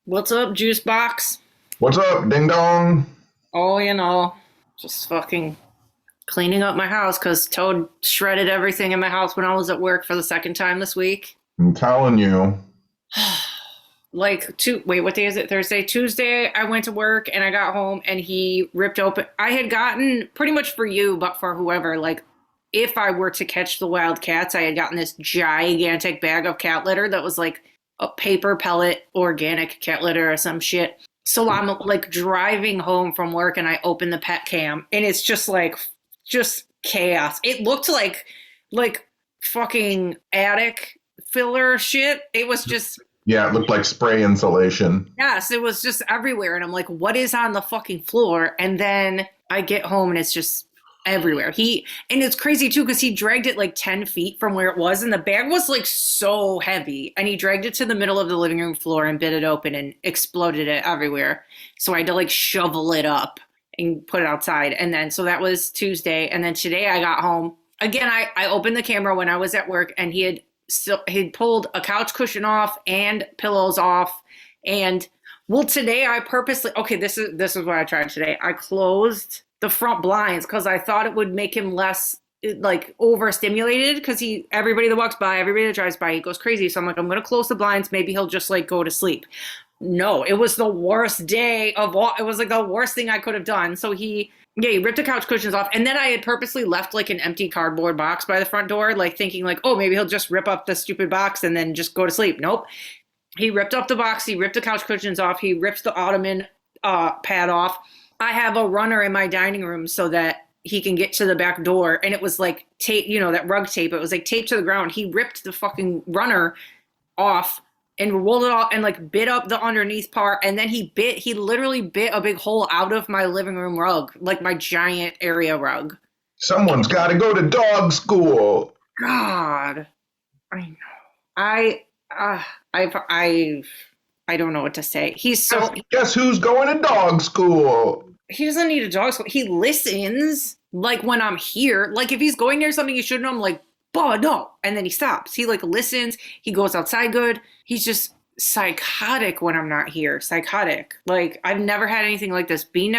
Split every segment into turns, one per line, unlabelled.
What's up, juice box?
What's up, ding dong?
Oh, just fucking cleaning up my house because Toad shredded everything in my house when I was at work for the second time this week.
I'm telling you.
Wait, what day is it? Thursday, Tuesday. I went to work and I got home and he ripped open. I had gotten pretty much for you, but for whoever, like, if I were to catch the wild cats, I had gotten this gigantic bag of cat litter that was like a paper pellet organic cat litter or some shit. So I'm like driving home from work and I open the pet cam and it's just chaos. It looked like fucking attic filler shit. It was just
Yeah, it looked like spray insulation.
yes, it was just everywhere and I'm like, what is on the fucking floor? And then I get home and it's just everywhere. And it's crazy too because he dragged it like 10 feet from where it was and the bag was like so heavy and he dragged it to the middle of the living room floor and bit it open and exploded it everywhere. So I had to like shovel it up and put it outside. And then so that was Tuesday. And then today I got home. Again, I opened the camera when I was at work and he'd pulled a couch cushion off and pillows off. And well, today I purposely this is what I tried today. I closed the front blinds because I thought it would make him less like overstimulated because everybody that walks by, everybody that drives by, he goes crazy. So I'm like, I'm gonna close the blinds. Maybe he'll just like go to sleep. No, it was the worst day of all. It was like the worst thing I could have done. So he ripped the couch cushions off, and then I had purposely left like an empty cardboard box by the front door, like thinking like, oh, maybe he'll just rip up the stupid box and then just go to sleep. Nope. He ripped up the box. He ripped the couch cushions off. He ripped the ottoman pad off. I have a runner in my dining room so that he can get to the back door. And it was like tape, that rug tape. It was like taped to the ground. He ripped the fucking runner off and rolled it off and like bit up the underneath part. And then he literally bit a big hole out of my living room rug, like my giant area rug.
Someone's got to go to dog school.
God, I know. I don't know what to say.
Guess who's going to dog school?
He doesn't need a dog school. He listens like when I'm here. Like if he's going near something you shouldn't, I'm like, "Bah, no," and then he stops. He like listens. He goes outside good. He's just psychotic when I'm not here. Psychotic. Like I've never had anything like this. He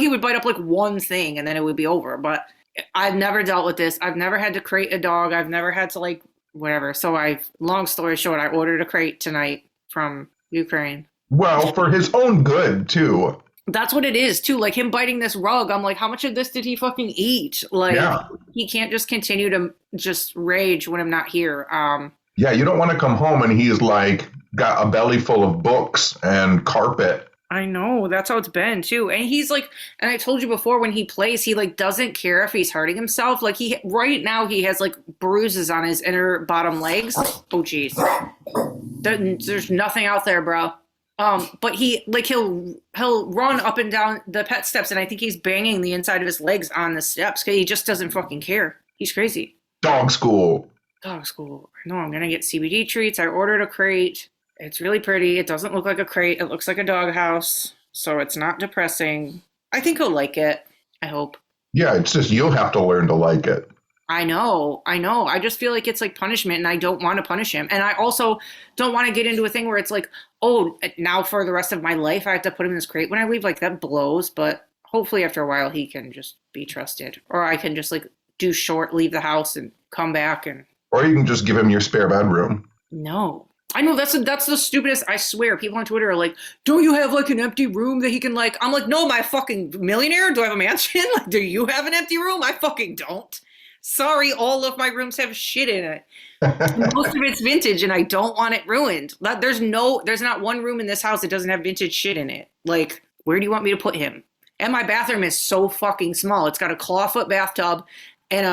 would bite up like one thing and then it would be over. But I've never dealt with this. I've never had to crate a dog. I've never had to like whatever. So long story short, I ordered a crate tonight from Ukraine.
Well, for his own good, too.
That's what it is, too. Like him biting this rug, I'm like, how much of this did he fucking eat? Like,
Yeah.
he can't just continue to just rage when I'm not here.
Yeah, you don't want to come home and he's like got a belly full of books and carpet.
I know, that's how it's been, too. And he's like, and I told you before, when he plays, he like doesn't care if he's hurting himself. Like right now, he has like bruises on his inner bottom legs. Oh, jeez. There's nothing out there, bro. But he'll run up and down the pet steps, and I think he's banging the inside of his legs on the steps because he just doesn't fucking care. He's crazy.
Dog school.
Dog school. No, I'm gonna get CBD treats. I ordered a crate. It's really pretty. It doesn't look like a crate. It looks like a doghouse, so it's not depressing. I think he'll like it. I hope.
Yeah, it's just you'll have to learn to like it.
I know. I just feel like it's like punishment and I don't want to punish him. And I also don't want to get into a thing where it's like, oh, now for the rest of my life I have to put him in this crate when I leave. Like that blows, but hopefully after a while he can just be trusted. Or I can just like leave the house and come back and
Or you can just give him your spare bedroom.
no. I know that's the stupidest. I swear, people on Twitter are like, "Don't you have like an empty room that he can like?" I'm like, "No, my fucking millionaire. Do I have a mansion? Like, do you have an empty room? I fucking don't. Sorry, all of my rooms have shit in it. Most of it's vintage, and I don't want it ruined. There's not one room in this house that doesn't have vintage shit in it. Like, where do you want me to put him? And my bathroom is so fucking small. It's got a clawfoot bathtub and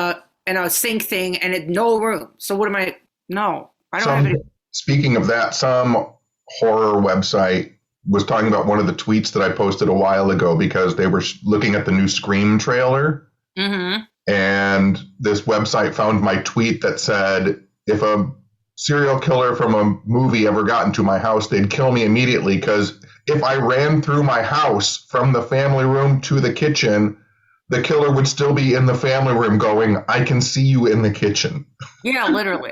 a sink thing, and no room. So what am I? No, I don't have it.
Speaking of that, some horror website was talking about one of the tweets that I posted a while ago because they were looking at the new Scream trailer.
Mm-hmm.
And this website found my tweet that said, if a serial killer from a movie ever got into my house, they'd kill me immediately because if I ran through my house from the family room to the kitchen, the killer would still be in the family room going, I can see you in the kitchen.
Yeah, literally.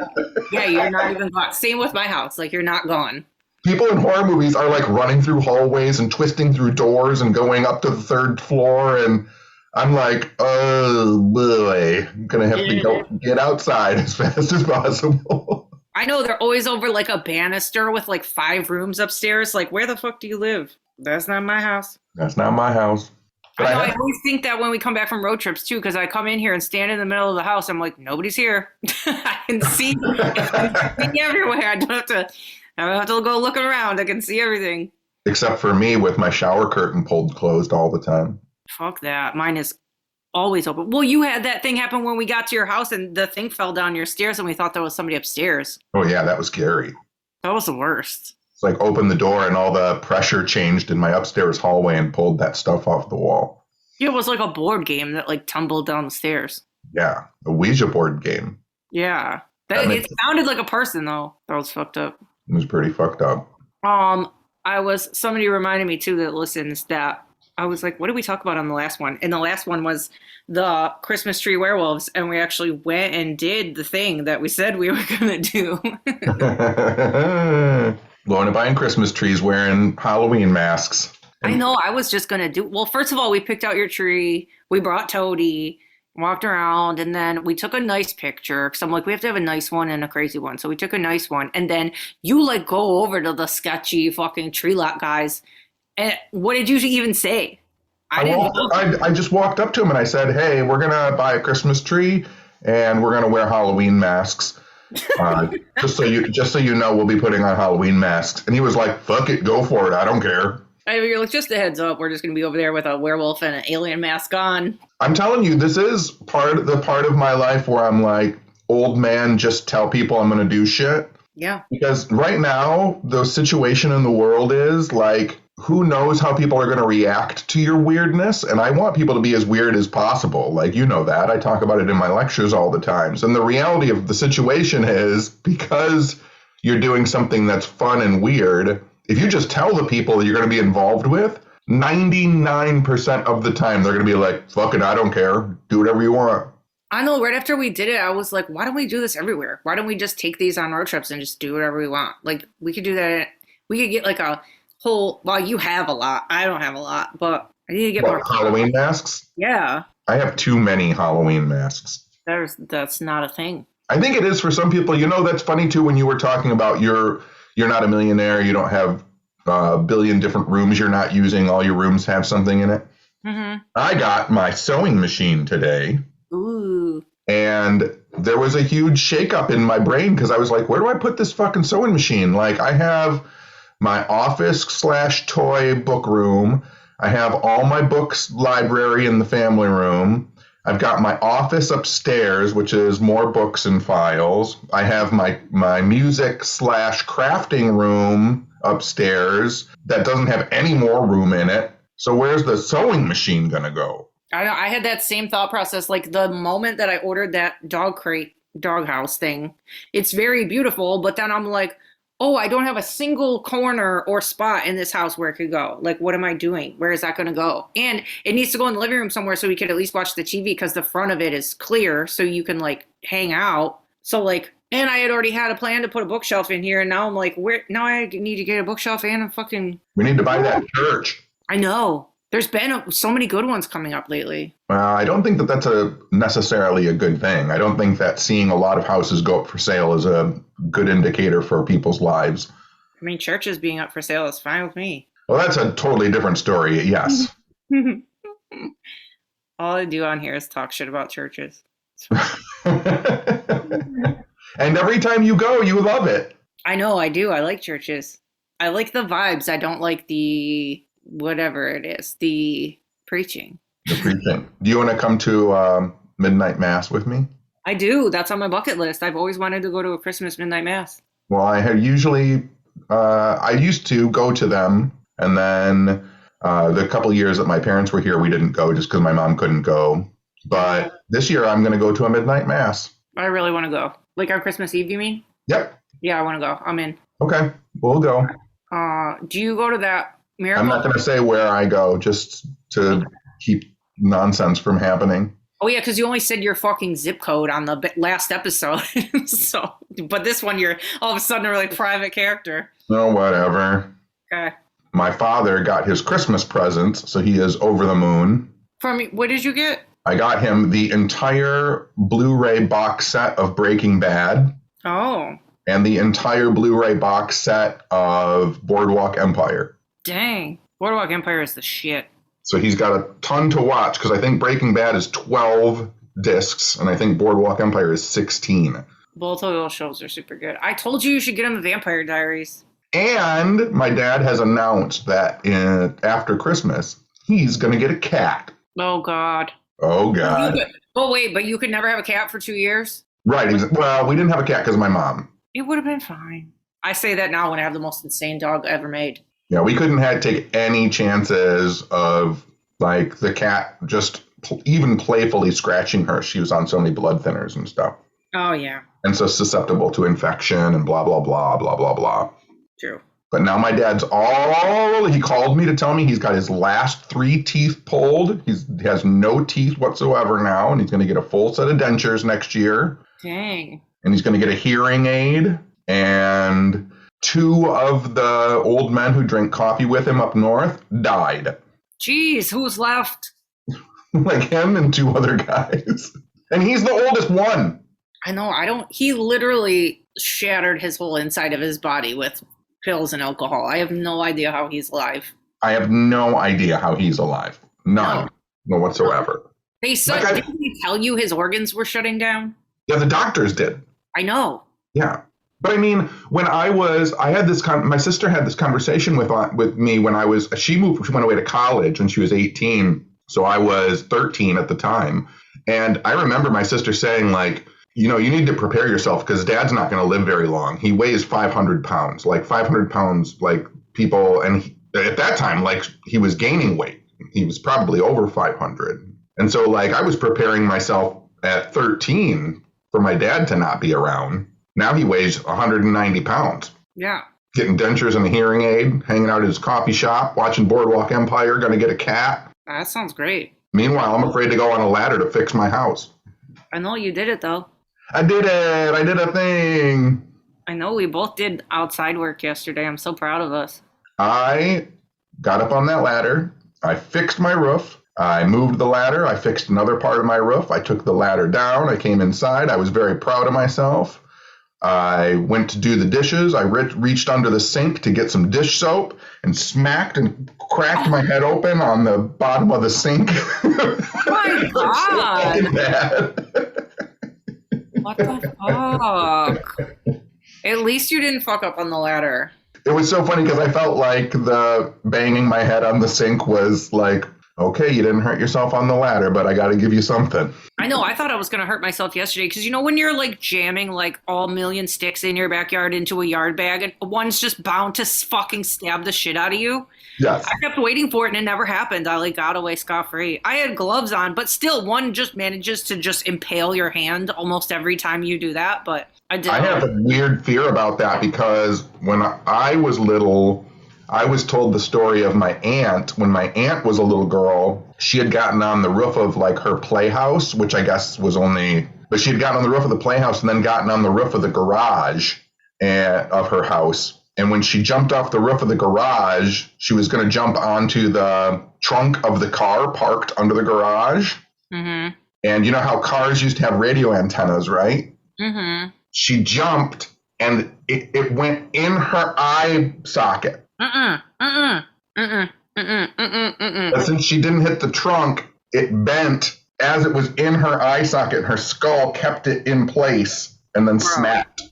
Yeah, you're not even gone. Same with my house. Like, you're not gone.
People in horror movies are like running through hallways and twisting through doors and going up to the third floor. And I'm like, oh boy, I'm going to have to go get outside as fast as possible.
I know they're always over like a banister with like 5 rooms upstairs. Like, where the fuck do you live? That's not my house.
That's not my house. But
I know. I always think that when we come back from road trips too, because I come in here and stand in the middle of the house. I'm like, nobody's here. I can see everywhere. I don't have to go looking around. I can see everything.
Except for me with my shower curtain pulled closed all the time.
Fuck that. Mine is always open. Well, you had that thing happen when we got to your house and the thing fell down your stairs and we thought there was somebody upstairs.
Oh yeah, that was scary.
That was the worst.
It's like opened the door and all the pressure changed in my upstairs hallway and pulled that stuff off the wall.
Yeah, it was like a board game that like tumbled down the stairs.
Yeah, a Ouija board game.
Yeah. It sounded like a person though. That was fucked up.
It was pretty fucked up.
Somebody reminded me too that listens that I was like, what did we talk about on the last one? And the last one was the Christmas tree werewolves, and we actually went and did the thing that we said we were gonna do.
Going to buying Christmas trees wearing Halloween masks.
I know, I was just gonna do well, first of all, we picked out your tree, we brought Toady, walked around, and then we took a nice picture because I'm like, we have to have a nice one and a crazy one. So we took a nice one, and then you like go over to the sketchy fucking tree lot guys. And what did you even say?
I just walked up to him and I said, hey, we're going to buy a Christmas tree and we're going to wear Halloween masks. Just so you know, we'll be putting on Halloween masks. And he was like, fuck it, go for it. I don't care.
You're like, just a heads up. We're just going to be over there with a werewolf and an alien mask on.
I'm telling you, this is part of my life where I'm like, old man, just tell people I'm going to do shit.
Yeah.
Because right now, the situation in the world is like, who knows how people are going to react to your weirdness? And I want people to be as weird as possible. Like, you know that. I talk about it in my lectures all the time. And the reality of the situation is because you're doing something that's fun and weird, if you just tell the people that you're going to be involved with, 99% of the time, they're going to be like, fuck it, I don't care. Do whatever you want.
I know, right after we did it, I was like, why don't we do this everywhere? Why don't we just take these on road trips and just do whatever we want? Like, we could do that. We could get like a whole, well, you have a lot. I don't have a lot, but I need to get more.
Halloween masks?
Yeah.
I have too many Halloween masks.
That's not a thing.
I think it is for some people. You know, that's funny too when you were talking about you're not a millionaire. You don't have a billion different rooms you're not using. All your rooms have something in it. Mm-hmm. I got my sewing machine today.
Ooh.
And there was a huge shakeup in my brain because I was like, where do I put this fucking sewing machine? Like, I have my office/toy book room. I have all my books library in the family room. I've got my office upstairs, which is more books and files. I have my music/crafting room upstairs that doesn't have any more room in it. So where's the sewing machine going to go?
I had that same thought process. Like the moment that I ordered that doghouse thing, it's very beautiful. But then I'm like, oh, I don't have a single corner or spot in this house where it could go. Like, what am I doing? Where is that going to go? And it needs to go in the living room somewhere so we could at least watch the TV because the front of it is clear so you can like hang out. So like, and I had already had a plan to put a bookshelf in here. And now I'm like, where? Now I need to get a bookshelf and a fucking.
We need to buy that church.
I know. There's been so many good ones coming up lately.
I don't think that that's necessarily a good thing. I don't think that seeing a lot of houses go up for sale is a good indicator for people's lives.
I mean, churches being up for sale is fine with me.
Well, that's a totally different story, yes.
All I do on here is talk shit about churches.
And every time you go, you love it.
I know, I do. I like churches. I like the vibes. I don't like the whatever it is, the preaching.
The preaching. Do you want to come to midnight mass with me?
I do. That's on my bucket list. I've always wanted to go to a Christmas midnight mass.
Well, I used to go to them, and then the couple of years that my parents were here, we didn't go just because my mom couldn't go. But this year, I'm going to go to a midnight mass.
I really want to go. Like our Christmas Eve, you mean?
Yep.
Yeah, I want to go. I'm in.
Okay, we'll go.
Do you go to that miracle?
I'm not going to say where I go just to keep nonsense from happening.
Oh yeah, because you only said your fucking zip code on the last episode. So, but this one, you're all of a sudden a really private character.
No, whatever.
Okay.
My father got his Christmas presents, so he is over the moon.
What did you get?
I got him the entire Blu-ray box set of Breaking Bad.
Oh.
And the entire Blu-ray box set of Boardwalk Empire.
Dang. Boardwalk Empire is the shit.
So he's got a ton to watch because I think Breaking Bad is 12 discs and I think Boardwalk Empire is 16.
Both of those shows are super good. I told you should get him the Vampire Diaries.
And my dad has announced that after Christmas, he's going to get a cat.
Oh, God.
Oh, God.
Oh, wait, but you could never have a cat for 2 years?
Right. Well, we didn't have a cat because of my mom.
It would have been fine. I say that now when I have the most insane dog ever made.
Yeah, we couldn't take any chances of, like, the cat just even playfully scratching her. She was on so many blood thinners and stuff.
Oh, yeah.
And so susceptible to infection and blah, blah, blah, blah, blah, blah.
True.
But now my dad's he called me to tell me he's got his last 3 teeth pulled. He has no teeth whatsoever now, and he's going to get a full set of dentures next year.
Dang.
And he's going to get a hearing aid, and 2 of the old men who drank coffee with him up north died.
Jeez, who's left?
Like him and 2 other guys. And he's the oldest one.
I know, he literally shattered his whole inside of his body with pills and alcohol. I have no idea how he's alive.
I have no idea how he's alive. None. No whatsoever.
They said, didn't he tell you his organs were shutting down?
Yeah, the doctors did.
I know.
Yeah. But I mean, when my sister had this conversation with me when she went away to college when she was 18. So I was 13 at the time. And I remember my sister saying, like, you need to prepare yourself because dad's not going to live very long. He weighs 500 pounds, like 500 pounds, like people. And at that time, like he was gaining weight. He was probably over 500. And so like I was preparing myself at 13 for my dad to not be around. Now he weighs 190 pounds.
Yeah.
Getting dentures and a hearing aid, hanging out at his coffee shop, watching Boardwalk Empire, going to get a cat.
That sounds great.
Meanwhile, I'm afraid to go on a ladder to fix my house.
I know you did it, though.
I did it. I did a thing.
I know we both did outside work yesterday. I'm so proud of us.
I got up on that ladder. I fixed my roof. I moved the ladder. I fixed another part of my roof. I took the ladder down. I came inside. I was very proud of myself. I went to do the dishes. I reached under the sink to get some dish soap and smacked and cracked my head open on the bottom of the sink.
Oh my God. What the fuck? At least you didn't fuck up on the ladder.
It was so funny because I felt like the banging my head on the sink was like, okay, you didn't hurt yourself on the ladder, but I got to give you something.
I know. I thought I was going to hurt myself yesterday because, when you're like jamming like all million sticks in your backyard into a yard bag and one's just bound to fucking stab the shit out of you.
Yes.
I kept waiting for it and it never happened. I like got away scot-free. I had gloves on, but still one just manages to just impale your hand almost every time you do that. But I did.
I have a weird fear about that because when I was little, I was told the story of my aunt. When my aunt was a little girl, she had gotten on the roof of like her playhouse, which I guess was but she had gotten on the roof of the playhouse and then gotten on the roof of the garage of her house. And when she jumped off the roof of the garage, she was going to jump onto the trunk of the car parked under the garage. Mm-hmm. And you know how cars used to have radio antennas, right? Mm-hmm. She jumped and it went in her eye socket. But since she didn't hit the trunk, it bent as it was in her eye socket, and her skull kept it in place and then snapped.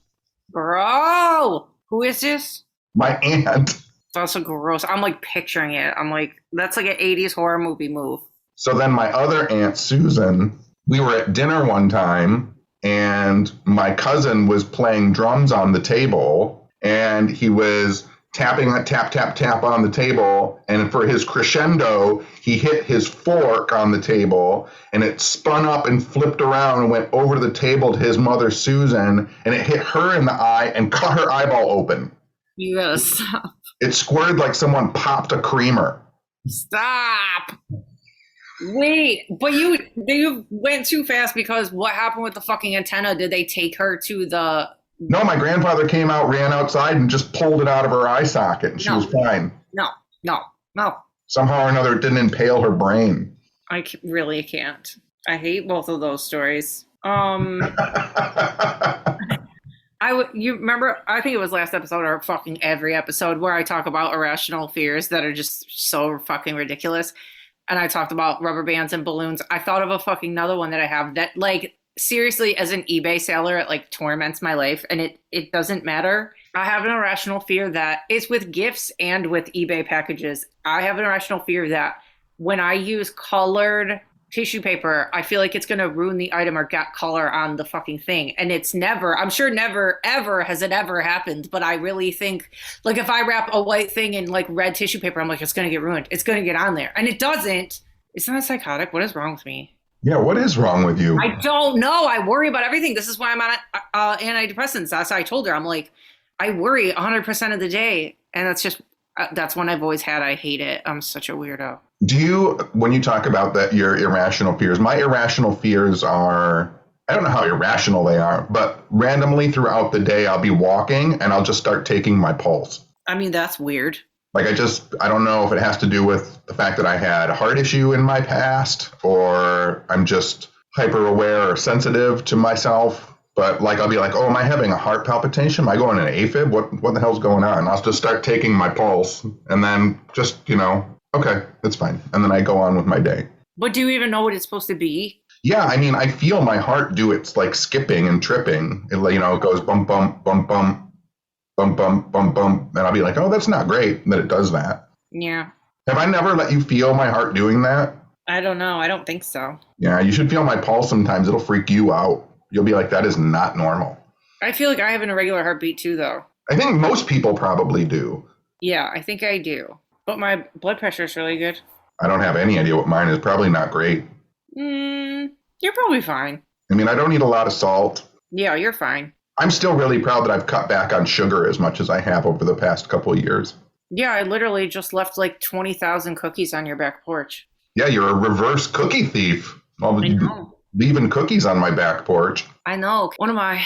Bro, who is this?
My aunt.
That's so gross. I'm like picturing it. I'm like, that's like an 80s horror movie move.
So then my other aunt, Susan, we were at dinner one time and my cousin was playing drums on the table and he was tapping that tap, tap, tap on the table. And for his crescendo, he hit his fork on the table and it spun up and flipped around and went over the table to his mother, Susan, and it hit her in the eye and cut her eyeball open.
You gotta stop.
It squirted like someone popped a creamer.
Stop. Wait, but you went too fast because what happened with the fucking antenna? Did they take her to the?
No, my grandfather came out, ran outside, and just pulled it out of her eye socket, and she was fine.
No, no, no.
Somehow or another, it didn't impale her brain.
Really can't. I hate both of those stories. You remember? I think it was last episode or fucking every episode where I talk about irrational fears that are just so fucking ridiculous. And I talked about rubber bands and balloons. I thought of a fucking another one that I have that, like, seriously, as an eBay seller, it like torments my life, and it doesn't matter. I have an irrational fear that it's with gifts and with eBay packages. I have an irrational fear that when I use colored tissue paper, I feel like it's going to ruin the item or get color on the fucking thing. And it's never, I'm sure never, ever has it ever happened. But I really think, like, if I wrap a white thing in like red tissue paper, I'm like, it's going to get ruined. It's going to get on there. And it doesn't. It's not psychotic. What is wrong with me?
Yeah, what is wrong with you?
I don't know. I worry about everything. This is why I'm on antidepressants. That's how I told her. I'm like, I worry 100% of the day. And that's one I've always had. I hate it. I'm such a weirdo.
Do you, when you talk about that, your irrational fears, my irrational fears are, I don't know how irrational they are, but randomly throughout the day, I'll be walking and I'll just start taking my pulse.
I mean, that's weird.
Like, I don't know if it has to do with the fact that I had a heart issue in my past, or I'm just hyper aware or sensitive to myself. But like, I'll be like, oh, am I having a heart palpitation? Am I going in an AFib? What the hell's going on? And I'll just start taking my pulse and then just, okay, that's fine. And then I go on with my day.
But do you even know what it's supposed to be?
Yeah, I mean, I feel my heart do its like skipping and tripping. It goes bump, bump, bump, bump, bump, bump, bump, bump. And I'll be like, oh, that's not great that it does that.
Yeah.
Have I never let you feel my heart doing that?
I don't know. I don't think so.
Yeah, you should feel my pulse sometimes. It'll freak you out. You'll be like, that is not normal.
I feel like I have an irregular heartbeat too, though.
I think most people probably do.
Yeah, I think I do. But my blood pressure is really good.
I don't have any idea what mine is. Probably not great.
You're probably fine.
I mean, I don't eat a lot of salt.
Yeah, you're fine.
I'm still really proud that I've cut back on sugar as much as I have over the past couple of years.
Yeah, I literally just left like 20,000 cookies on your back porch.
Yeah, you're a reverse cookie thief. Leaving cookies on my back porch.
I know. One of my,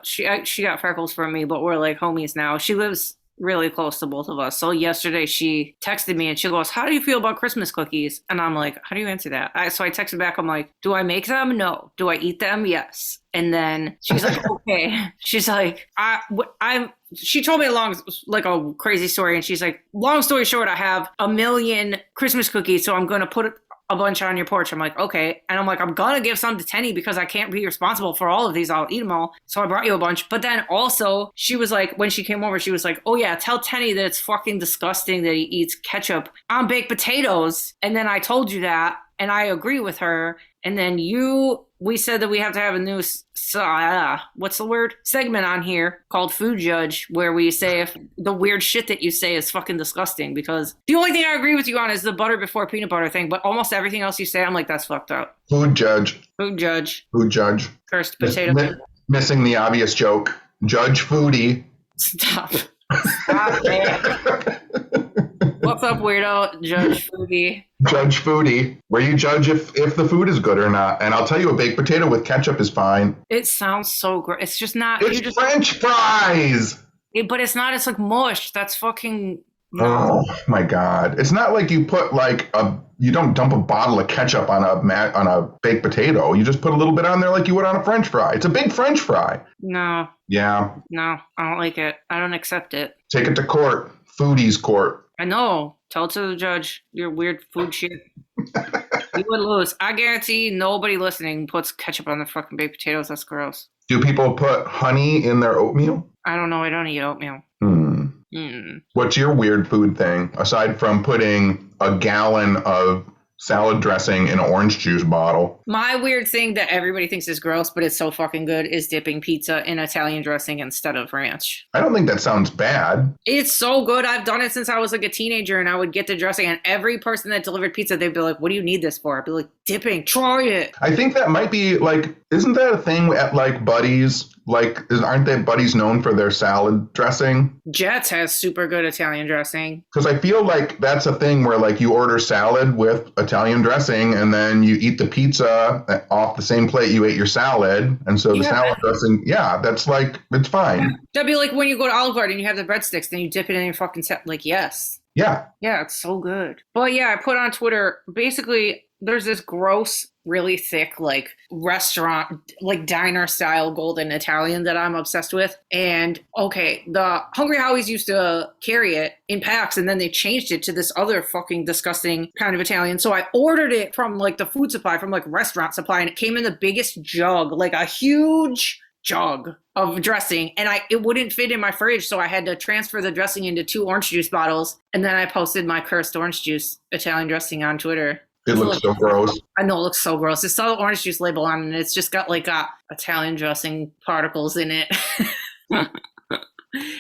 she got freckles from me, but we're like homies now. She lives really close to both of us. So yesterday she texted me and she goes, how do you feel about Christmas cookies? And I'm like, how do you answer that? So I texted back, I'm like, do I make them? No. Do I eat them? Yes. And then she's like, okay. She's like, she told me a crazy story. And she's like, long story short, I have 1 million Christmas cookies. So I'm going to put a bunch on your porch. I'm like, okay. And I'm like, I'm going to give some to Tenny because I can't be responsible for all of these. I'll eat them all. So I brought you a bunch. But then also she was like, when she came over, she was like, oh yeah, tell Tenny that it's fucking disgusting that he eats ketchup on baked potatoes. And then I told you that and I agree with her. And then we said that we have to have a new, segment on here called Food Judge, where we say if the weird shit that you say is fucking disgusting, because the only thing I agree with you on is the butter before peanut butter thing, but almost everything else you say, I'm like, that's fucked up.
Food Judge.
Food Judge.
Food Judge.
Cursed potato.
Missing the obvious joke. Judge Foodie.
Stop it. What's up, weirdo? Judge Foodie.
Judge Foodie, where you judge if the food is good or not. And I'll tell you, a baked potato with ketchup is fine.
It sounds so great. It's just not.
It's French fries.
But it's not. It's like mush. That's fucking. No.
Oh my God! It's not like you put you don't dump a bottle of ketchup on a baked potato. You just put a little bit on there like you would on a French fry. It's a big French fry.
No.
Yeah.
No, I don't like it. I don't accept it.
Take it to court. Foodie's court.
I know. Tell it to the judge. Your weird food shit. You would lose. I guarantee nobody listening puts ketchup on their fucking baked potatoes. That's gross.
Do people put honey in their oatmeal?
I don't know. I don't eat oatmeal.
What's your weird food thing, aside from putting a gallon of salad dressing in an orange juice bottle?
My weird thing that everybody thinks is gross, but it's so fucking good, is dipping pizza in Italian dressing instead of ranch.
I don't think that sounds bad.
It's so good. I've done it since I was like a teenager, and I would get the dressing, and every person that delivered pizza, they'd be like, what do you need this for? I'd be like, dipping, try it.
I think that might be like, isn't that a thing at like Buddy's? aren't they buddies known for their salad dressing?
Jets has super good Italian dressing.
Because I feel like that's a thing where like you order salad with Italian dressing and then you eat the pizza off the same plate you ate your salad. And so the salad dressing, that's like, it's fine.
That'd be like when you go to Olive Garden and you have the breadsticks, then you dip it in your fucking salad. Like, yes.
Yeah.
Yeah, it's so good. But yeah, I put on Twitter, basically, there's this gross, really thick, like restaurant, like diner style golden Italian that I'm obsessed with. And okay, the Hungry Howie's used to carry it in packs and then they changed it to this other fucking disgusting kind of Italian. So I ordered it from like the food supply, from like restaurant supply, and it came in the biggest jug, like a huge jug of dressing, and it wouldn't fit in my fridge, so I had to transfer the dressing into 2 orange juice bottles, and then I posted my cursed orange juice Italian dressing on Twitter.
It looks so gross.
I know, it looks so gross. It's saw the orange juice label on it, and it's just got like Italian dressing particles in it.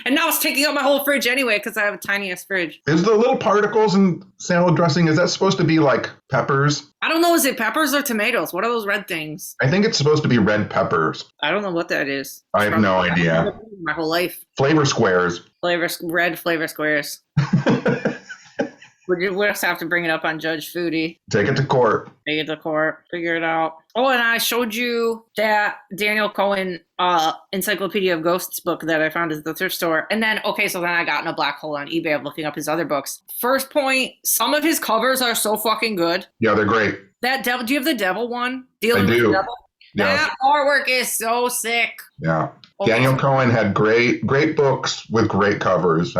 And now it's taking up my whole fridge anyway because I have a tiny ass fridge.
Is the little particles in salad dressing, is that supposed to be like peppers?
I don't know. Is it peppers or tomatoes? What are those red things?
I think it's supposed to be red peppers.
I don't know what that is.
I have no idea.
My whole life.
Flavor squares.
Red flavor squares. We'll just have to bring it up on Judge Foodie.
Take it to court.
Take it to court. Figure it out. Oh, and I showed you that Daniel Cohen Encyclopedia of Ghosts book that I found at the thrift store. And then, so then I got in a black hole on eBay of looking up his other books. First point, some of his covers are so fucking good.
Yeah, they're great.
That devil, do you have the devil one?
I do.
Yeah. That artwork is so sick.
Yeah. Daniel Cohen had great books with great covers.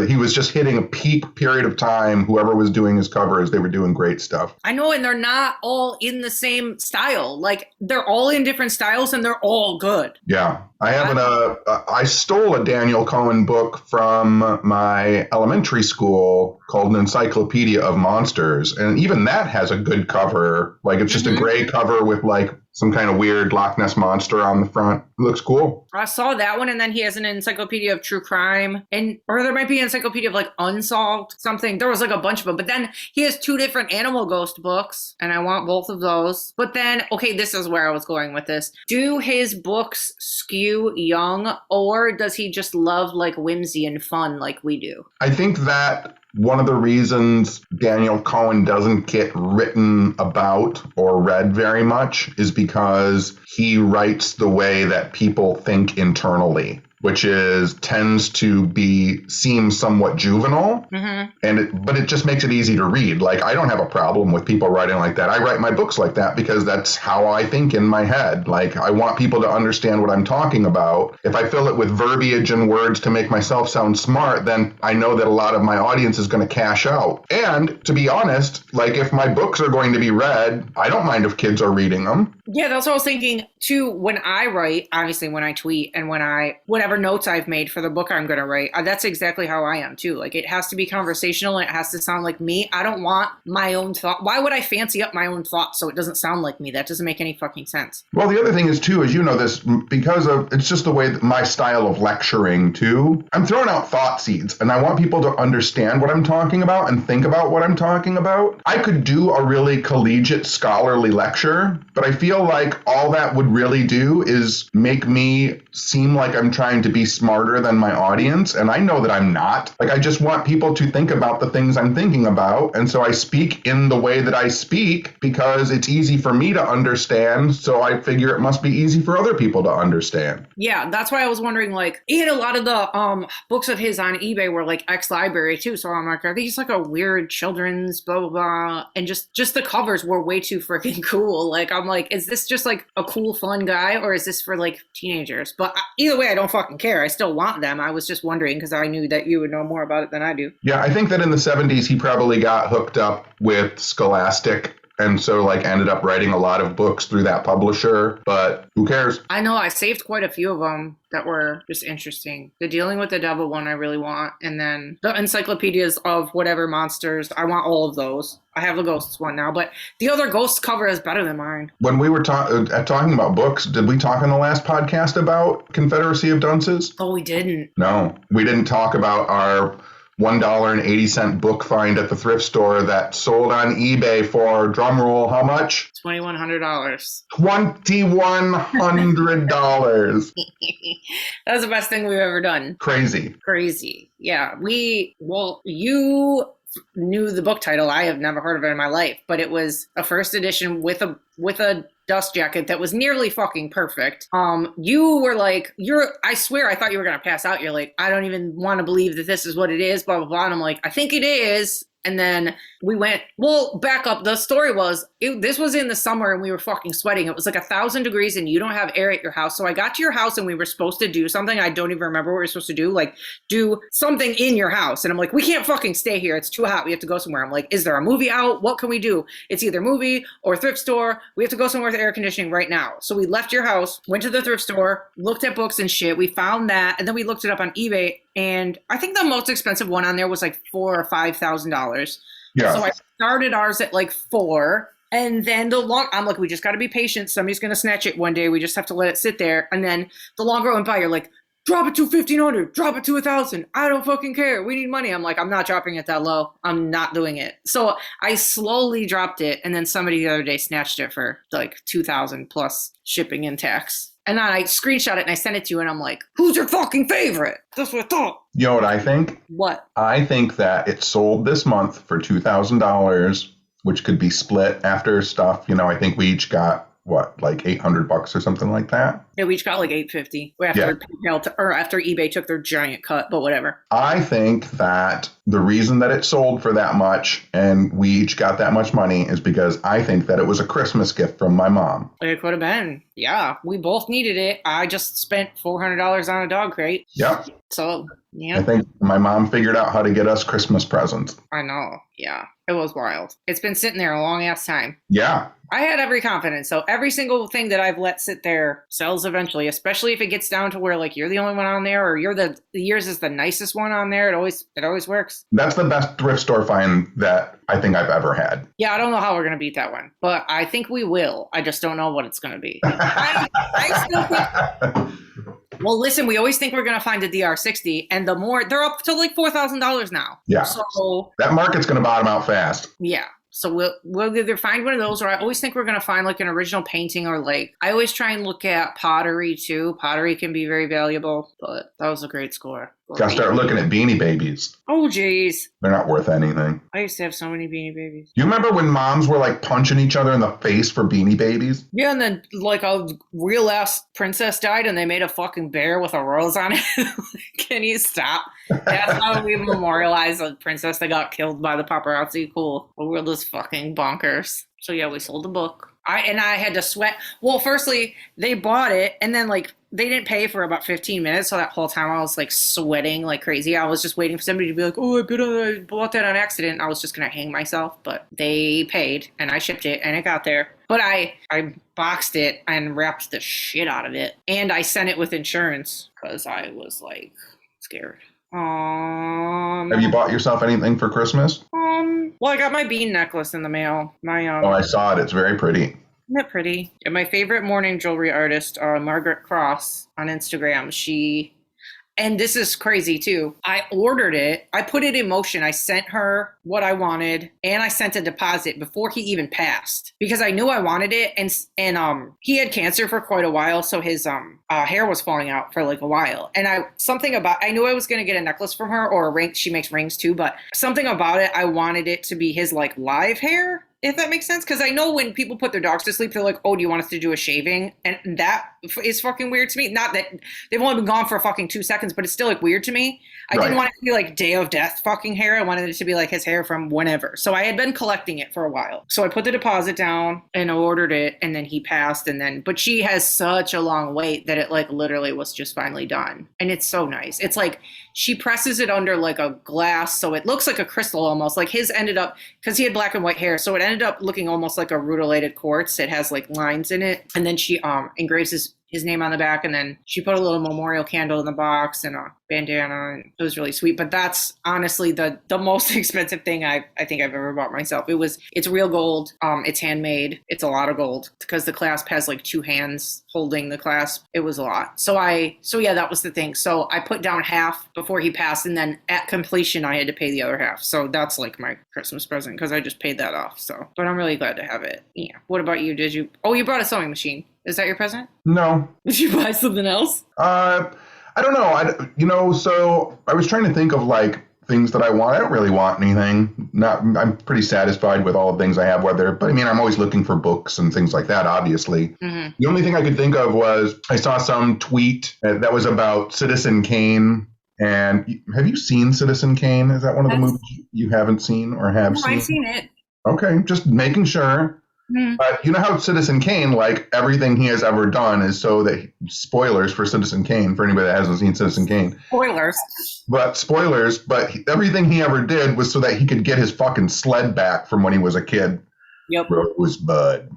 He was just hitting a peak period of time. Whoever was doing his covers, they were doing great stuff.
I know, and they're not all in the same style. Like, they're all in different styles, and they're all good.
Yeah. I stole a Daniel Cohen book from my elementary school called An Encyclopedia of Monsters. And even that has a good cover. Like, it's just a gray cover with like some kind of weird Loch Ness monster on the front. It looks cool.
I saw that one, and then he has an encyclopedia of true crime, or there might be an encyclopedia of like unsolved something. There was like a bunch of them, but then he has 2 different animal ghost books, and I want both of those. But then, this is where I was going with this. Do his books skew young, or does he just love like whimsy and fun like we do?
I think that one of the reasons Daniel Cohen doesn't get written about or read very much is because he writes the way that people think internally, which tends to seem somewhat juvenile, but it just makes it easy to read. Like, I don't have a problem with people writing like that. I write my books like that because that's how I think in my head. Like, I want people to understand what I'm talking about. If I fill it with verbiage and words to make myself sound smart, then I know that a lot of my audience is going to cash out. And to be honest, like, if my books are going to be read, I don't mind if kids are reading them.
Yeah, that's what I was thinking too. When I write, obviously when I tweet and whatever notes I've made for the book I'm going to write, that's exactly how I am too. Like, it has to be conversational and it has to sound like me. I don't want my own thought. Why would I fancy up my own thoughts so it doesn't sound like me? That doesn't make any fucking sense.
Well, the other thing is too, as you know this, because of it's just the way that my style of lecturing too, I'm throwing out thought seeds and I want people to understand what I'm talking about and think about what I'm talking about. I could do a really collegiate scholarly lecture, but I feel like all that would really do is make me seem like I'm trying to be smarter than my audience. And I know that I'm not. Like, I just want people to think about the things I'm thinking about. And so I speak in the way that I speak because it's easy for me to understand. So I figure it must be easy for other people to understand.
Yeah, that's why I was wondering, like, he had a lot of the books of his on eBay were like ex-library too. So I'm like, are these like a weird children's blah, blah, blah. And just the covers were way too freaking cool. Like, I'm like, is this just like a cool, fun guy, or is this for like teenagers? But either way, I don't fucking care. I still want them. I was just wondering because I knew that you would know more about it than I do.
Yeah, I think that in the 70s, he probably got hooked up with Scholastic and so like ended up writing a lot of books through that publisher, but who cares?
I know I saved quite a few of them that were just interesting. The Dealing with the Devil one I really want, and then the encyclopedias of whatever monsters. I want all of those. I have the ghosts one now, but the other ghosts cover is better than mine.
When we were talking about books, did we talk in the last podcast about Confederacy of Dunces?
Oh, we didn't.
No, we didn't talk about our $1.80 book find at the thrift store that sold on eBay for, drumroll, how much?
$2,100.
$2,100.
That was the best thing we've ever done.
Crazy.
Yeah. You knew the book title. I have never heard of it in my life, but it was a first edition with a dust jacket that was nearly fucking perfect. You were like, I swear I thought you were going to pass out. You're like, I don't even want to believe that this is what it is, blah, blah, blah. And I'm like, I think it is. And then we went, back up. The story was, this was in the summer and we were fucking sweating. It was like 1,000 degrees and you don't have air at your house. So I got to your house and we were supposed to do something. I don't even remember what we were supposed to do. Like, do something in your house. And I'm like, we can't fucking stay here. It's too hot. We have to go somewhere. I'm like, is there a movie out? What can we do? It's either movie or thrift store. We have to go somewhere with air conditioning right now. So we left your house, went to the thrift store, looked at books and shit. We found that. And then we looked it up on eBay. And I think the most expensive one on there was like $4,000 or $5,000.
Yeah.
So I started ours at like $4,000. And then I'm like, we just got to be patient. Somebody's going to snatch it one day. We just have to let it sit there. And then the longer it went by, you're like, drop it to $1,500, drop it to $1,000. I don't fucking care. We need money. I'm like, I'm not dropping it that low. I'm not doing it. So I slowly dropped it. And then somebody the other day snatched it for like $2,000 plus shipping and tax. And then I screenshot it and I sent it to you and I'm like, who's your fucking favorite? That's what I thought.
You know what I think?
What?
I think that it sold this month for $2,000, which could be split after stuff. You know, I think we each got, like $800 or something like that?
Yeah, we each got like $850 after eBay took their giant cut, but whatever.
I think that the reason that it sold for that much and we each got that much money is because I think that it was a Christmas gift from my mom.
It could have been. Yeah, we both needed it. I just spent $400 on a dog crate.
Yep.
So, yeah.
I think my mom figured out how to get us Christmas presents.
I know. Yeah. It was wild. It's been sitting there a long ass time.
Yeah.
I had every confidence. So every single thing that I've let sit there sells eventually, especially if it gets down to where like you're the only one on there or yours is the nicest one on there. It always works.
That's the best thrift store find that I think I've ever had.
Yeah, I don't know how we're going to beat that one, but I think we will. I just don't know what it's going to be. I still think... Well, listen, we always think we're going to find a DR60, and they're up to like $4,000 now.
Yeah.
So
that market's going to bottom out fast.
Yeah. So we'll either find one of those, or I always think we're going to find like an original painting, or like I always try and look at pottery too. Pottery can be very valuable, but that was a great score.
Gotta start looking at Beanie Babies.
Oh, geez.
They're not worth anything.
I used to have so many Beanie Babies.
You remember when moms were like punching each other in the face for Beanie Babies?
Yeah, and then like a real ass princess died and they made a fucking bear with a rose on it. Can you stop? That's how we memorialize a princess that got killed by the paparazzi. Cool. The world is fucking bonkers. So yeah, we sold the book. I had to sweat. Well, firstly, they bought it and then like they didn't pay for about 15 minutes. So that whole time I was like sweating like crazy. I was just waiting for somebody to be like, oh, I bought that on accident. I was just going to hang myself, but they paid and I shipped it and it got there. But I boxed it and wrapped the shit out of it. And I sent it with insurance because I was like scared.
Have you bought yourself anything for Christmas?
Well, I got my bean necklace in the mail.
Oh, I saw it. It's very pretty.
Isn't it pretty? And my favorite morning jewelry artist, Margaret Cross on Instagram, and this is crazy too. I ordered it. I put it in motion. I sent her what I wanted and I sent a deposit before he even passed because I knew I wanted it. And he had cancer for quite a while. So his hair was falling out for like a while. And I knew I was going to get a necklace from her or a ring. She makes rings too, but something about it, I wanted it to be his like live hair. If that makes sense. Because I know when people put their dogs to sleep, they're like, oh, do you want us to do a shaving? And that is fucking weird to me. Not that they've only been gone for fucking 2 seconds, but it's still like weird to me. I didn't want it to be like Day of Death fucking hair. I wanted it to be like his hair from whenever. So I had been collecting it for a while. So I put the deposit down and ordered it. And then he passed. But she has such a long wait that it like literally was just finally done. And it's so nice. It's like she presses it under like a glass. So it looks like a crystal almost. Like his ended up, because he had black and white hair. So it ended up looking almost like a rutilated quartz. It has like lines in it. And then she engraves his name on the back, and then she put a little memorial candle in the box and a bandana, and it was really sweet. But that's honestly the most expensive thing I think I've ever bought myself. It's real gold. It's handmade. It's a lot of gold because the clasp has like 2 hands holding the clasp. It was a lot. So yeah, that was the thing. So I put down half before he passed, and then at completion I had to pay the other half. So that's like my Christmas present because I just paid that off. So, but I'm really glad to have it. Yeah. What about you? You brought a sewing machine. Is that your present?
No.
Did you buy something else?
I don't know. So I was trying to think of like things that I want. I don't really want anything. I'm pretty satisfied with all the things I have, but I mean, I'm always looking for books and things like that, obviously. Mm-hmm. The only thing I could think of was I saw some tweet that was about Citizen Kane. And have you seen Citizen Kane? Is that one of the movies you haven't seen or have seen?
I've seen it.
Okay, just making sure. But you know how Citizen Kane, like everything he has ever done is so that, spoilers for Citizen Kane, for anybody that hasn't seen Citizen Kane.
Spoilers,
but everything he ever did was so that he could get his fucking sled back from when he was a kid.
Yep.
Rosebud.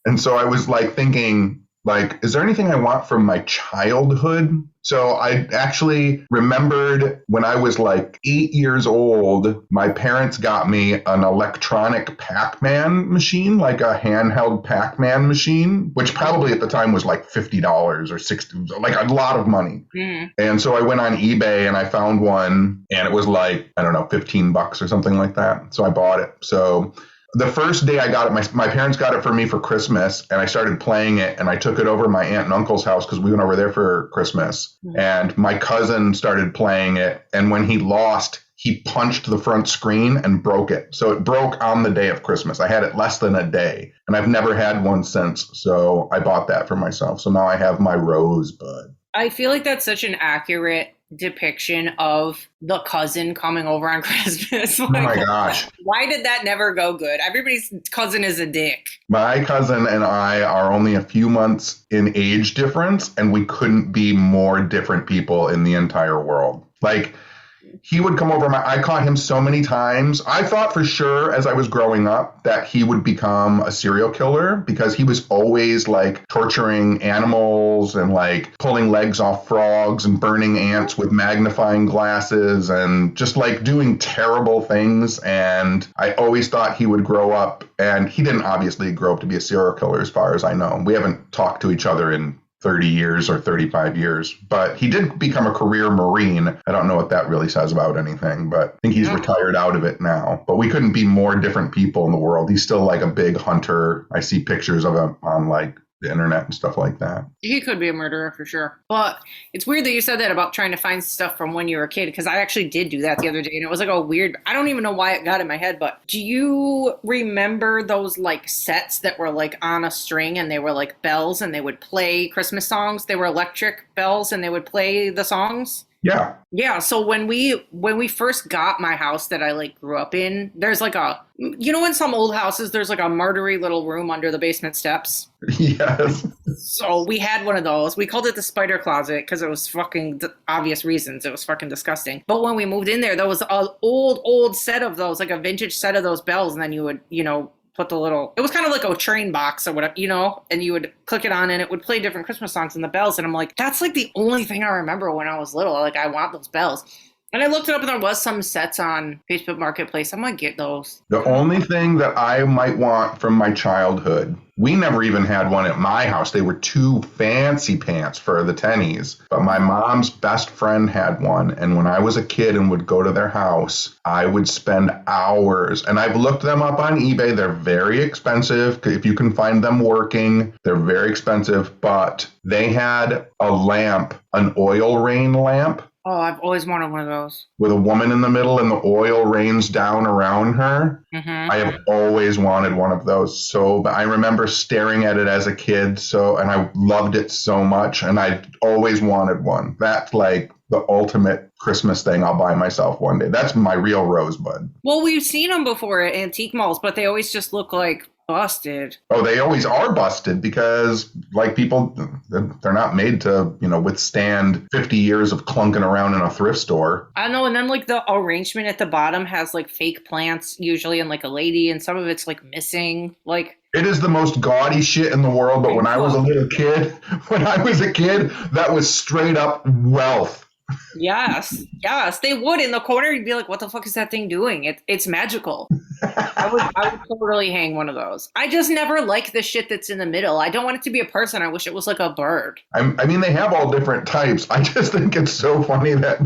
And so I was like thinking, like, is there anything I want from my childhood? So I actually remembered when I was like 8 years old, my parents got me an electronic Pac-Man machine, like a handheld Pac-Man machine, which probably at the time was like $50 or $60, like a lot of money. Mm. And so I went on eBay and I found one, and it was like, I don't know, $15 or something like that. So I bought it. So the first day I got it, my parents got it for me for Christmas, and I started playing it, and I took it over to my aunt and uncle's house because we went over there for Christmas. Mm-hmm. And my cousin started playing it, and when he lost, he punched the front screen and broke it. So it broke on the day of Christmas. I had it less than a day, and I've never had one since. So I bought that for myself. So now I have my Rosebud.
I feel like that's such an accurate depiction of the cousin coming over on Christmas.
Like, oh my gosh.
Why did that never go good? Everybody's cousin is a dick.
My cousin and I are only a few months in age difference, and we couldn't be more different people in the entire world. Like, he would come over. I caught him so many times. I thought for sure as I was growing up that he would become a serial killer because he was always like torturing animals and like pulling legs off frogs and burning ants with magnifying glasses and just like doing terrible things. And I always thought he would grow up, and he didn't obviously grow up to be a serial killer as far as I know. We haven't talked to each other in 30 years or 35 years, but he did become a career Marine. I don't know what that really says about anything, but I think he's retired out of it now. But we couldn't be more different people in the world. He's still like a big hunter. I see pictures of him on like the internet and stuff like that.
He could be a murderer for sure. But it's weird that you said that about trying to find stuff from when you were a kid, because I actually did do that the other day, and it was like a weird, I don't even know why it got in my head, but do you remember those like sets that were like on a string and they were like bells and they would play Christmas songs? They were electric bells and they would play the songs?
Yeah.
Yeah. So when we first got my house that I like grew up in, there's like in some old houses, there's like a murdery little room under the basement steps.
Yes.
So we had one of those. We called it the spider closet because it was fucking obvious reasons. It was fucking disgusting. But when we moved in there was an old set of those, like a vintage set of those bells. And then you would, put it was kind of like a train box or whatever, and you would click it on and it would play different Christmas songs and the bells. And I'm like, that's like the only thing I remember when I was little. Like, I want those bells. And I looked it up and there was some sets on Facebook Marketplace. I'm going to get those.
The only thing that I might want from my childhood, we never even had one at my house. They were too fancy pants for the tennies. But my mom's best friend had one. And when I was a kid and would go to their house, I would spend hours. And I've looked them up on eBay. They're very expensive. If you can find them working, they're very expensive. But they had a lamp, an oil rain lamp.
Oh, I've always wanted one of those.
With a woman in the middle and the oil rains down around her. Mm-hmm. I have always wanted one of those. So I remember staring at it as a kid. And I loved it so much. And I always wanted one. That's like the ultimate Christmas thing I'll buy myself one day. That's my real Rosebud.
Well, we've seen them before at antique malls, but they always just look like busted.
Oh, they always are busted because like people, they're not made to, withstand 50 years of clunking around in a thrift store.
I know. And then like the arrangement at the bottom has like fake plants usually and like a lady, and some of it's like missing. Like,
It is the most gaudy shit in the world, but when I was a little kid, that was straight up wealth.
Yes, yes, they would in the corner. You'd be like, "What the fuck is that thing doing?" It's magical. I would totally hang one of those. I just never like the shit that's in the middle. I don't want it to be a person. I wish it was like a bird.
I mean, they have all different types. I just think it's so funny that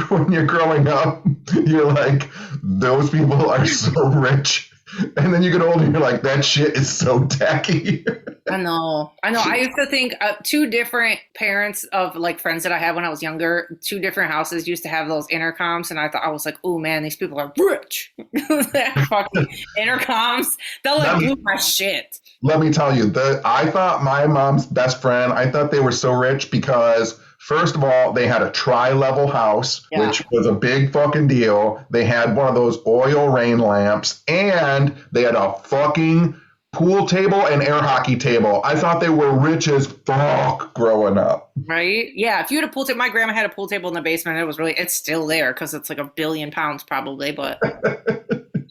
when you're growing up, you're like, those people are so rich. And then you get older and you're like, that shit is so tacky.
I know. I used to think two different parents of like friends that I had when I was younger, two different houses used to have those intercoms. And I was like, oh man, these people are rich. Fucking intercoms. They'll like do my shit.
Let me tell you, I thought my mom's best friend, I thought they were so rich because first of all, they had a tri-level house, which was a big fucking deal. They had one of those oil rain lamps, and they had a fucking pool table and air hockey table. I thought they were rich as fuck growing up.
Right? Yeah. If you had a pool table, my grandma had a pool table in the basement. It's still there because it's like 1 billion pounds probably, but